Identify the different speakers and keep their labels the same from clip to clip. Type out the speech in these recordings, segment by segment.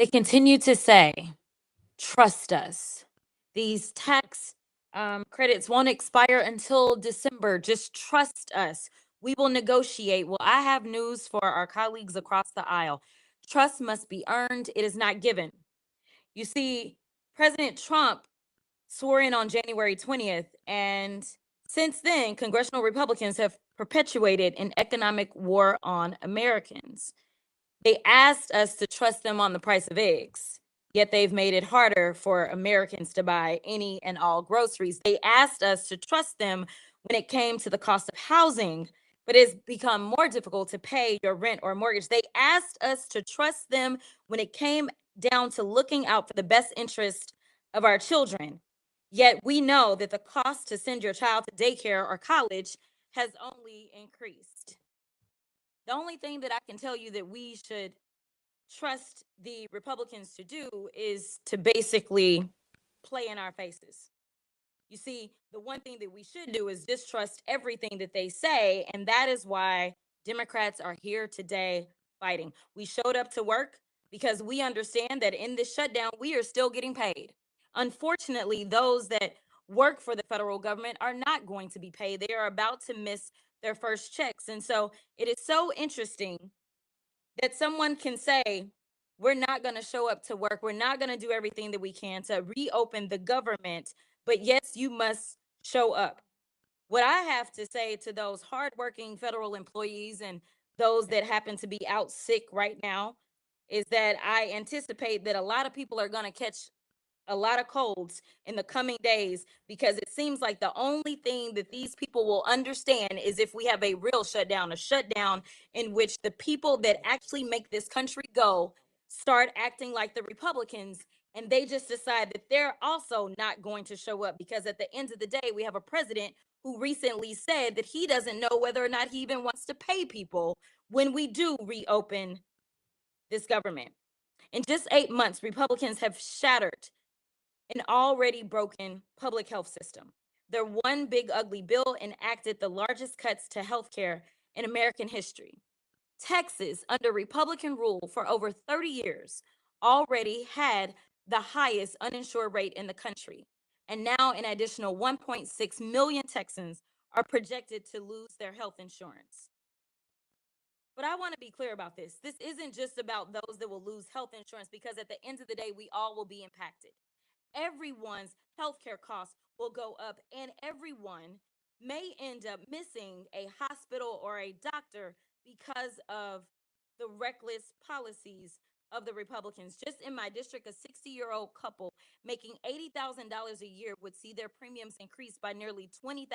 Speaker 1: They continue to say, trust us. These tax credits won't expire until December. Just trust us. We will negotiate. Well, I have news for our colleagues across the aisle. Trust must be earned, it is not given. You see, President Trump swore in on January 20th, and since then, congressional Republicans have perpetuated an economic war on Americans. They asked us to trust them on the price of eggs, yet they've made it harder for Americans to buy any and all groceries. They asked us to trust them when it came to the cost of housing, but it's become more difficult to pay your rent or mortgage. They asked us to trust them when it came down to looking out for the best interest of our children. Yet we know that the cost to send your child to daycare or college has only increased. The only thing that I can tell you that we should trust the Republicans to do is to basically play in our faces. You see, the one thing that we should do is distrust everything that they say. And that is why Democrats are here today fighting. We showed up to work because we understand that in this shutdown, we are still getting paid. Unfortunately, those that work for the federal government are not going to be paid. They are about to miss their first checks. And so it is so interesting that someone can say, we're not going to show up to work. We're not going to do everything that we can to reopen the government. But yes, you must show up. What I have to say to those hardworking federal employees and those that happen to be out sick right now is that I anticipate that a lot of people are going to catch a lot of colds in the coming days, because it seems like the only thing that these people will understand is if we have a real shutdown, a shutdown in which the people that actually make this country go start acting like the Republicans, and they just decide that they're also not going to show up, because at the end of the day, we have a president who recently said that he doesn't know whether or not he even wants to pay people when we do reopen this government. In just 8 months, Republicans have shattered an already broken public health system. Their one big ugly bill enacted the largest cuts to healthcare in American history. Texas, under Republican rule for over 30 years, already had the highest uninsured rate in the country. And now an additional 1.6 million Texans are projected to lose their health insurance. But I want to be clear about this. This isn't just about those that will lose health insurance, because at the end of the day, we all will be impacted. Everyone's healthcare costs will go up, and everyone may end up missing a hospital or a doctor because of the reckless policies of the Republicans. Just in my district, a 60-year-old couple making $80,000 a year would see their premiums increase by nearly $20,000.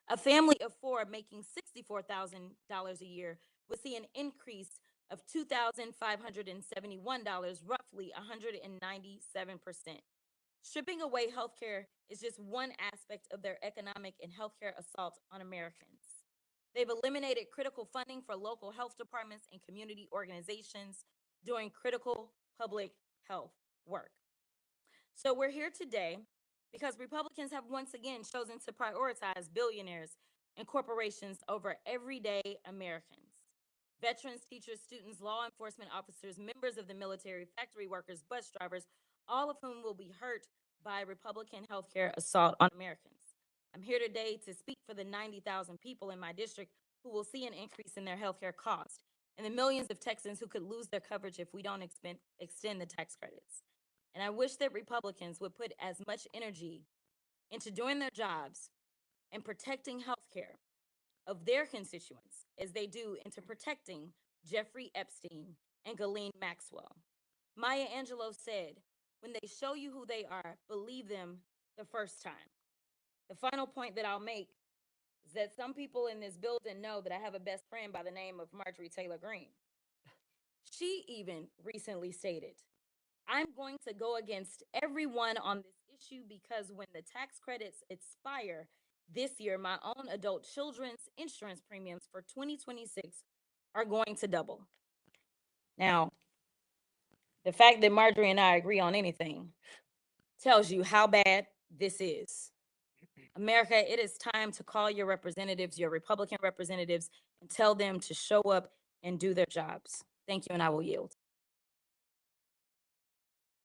Speaker 1: A family of four making $64,000 a year would see an increase of $2,571, roughly 197%. Stripping away healthcare is just one aspect of their economic and healthcare assault on Americans. They've eliminated critical funding for local health departments and community organizations doing critical public health work. So we're here today because Republicans have once again chosen to prioritize billionaires and corporations over everyday Americans. Veterans, teachers, students, law enforcement officers, members of the military, factory workers, bus drivers, all of whom will be hurt by Republican healthcare assault on Americans. I'm here today to speak for the 90,000 people in my district who will see an increase in their healthcare cost, and the millions of Texans who could lose their coverage if we don't extend the tax credits. And I wish that Republicans would put as much energy into doing their jobs and protecting health care of their constituents as they do into protecting Jeffrey Epstein and Ghislaine Maxwell. Maya Angelou said, when they show you who they are, believe them the first time. The final point that I'll make is that some people in this building know that I have a best friend by the name of Marjorie Taylor Greene. She even recently stated, I'm going to go against everyone on this issue because when the tax credits expire this year, my own adult children's insurance premiums for 2026 are going to double. Now, the fact that Marjorie and I agree on anything tells you how bad this is. America, it is time to call your representatives, your Republican representatives, and tell them to show up and do their jobs. Thank you, and I will yield.